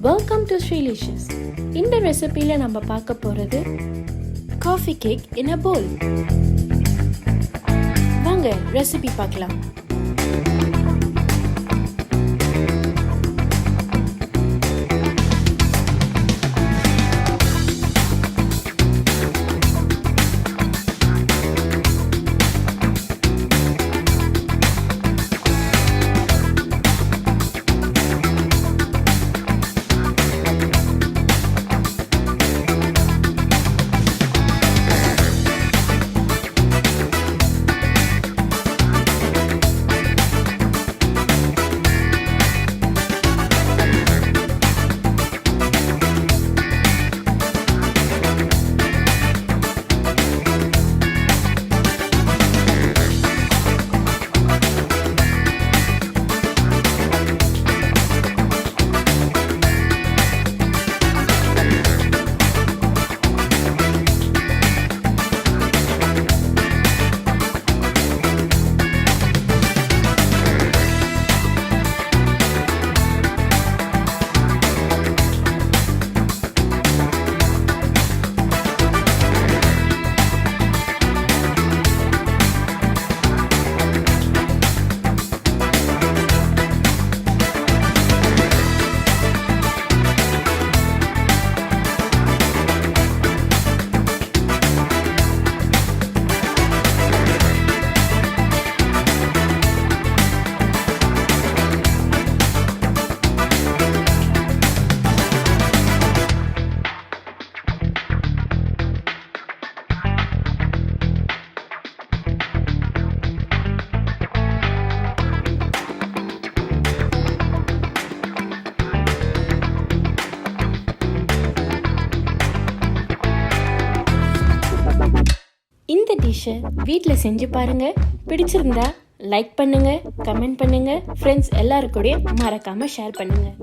Welcome to SriLicious. இந்த ரெசிபியில் நம்ம பார்க்க போகிறது காஃபி கேக் இன் அ bowl. வாங்க ரெசிபி பார்க்கலாம். இந்த டிஷ்ஷை வீட்டில் செஞ்சு பாருங்கள். பிடிச்சிருந்தா லைக் பண்ணுங்கள், கமெண்ட் பண்ணுங்கள், ஃப்ரெண்ட்ஸ் எல்லாருக்கூடயும் மறக்காமல் ஷேர் பண்ணுங்கள்.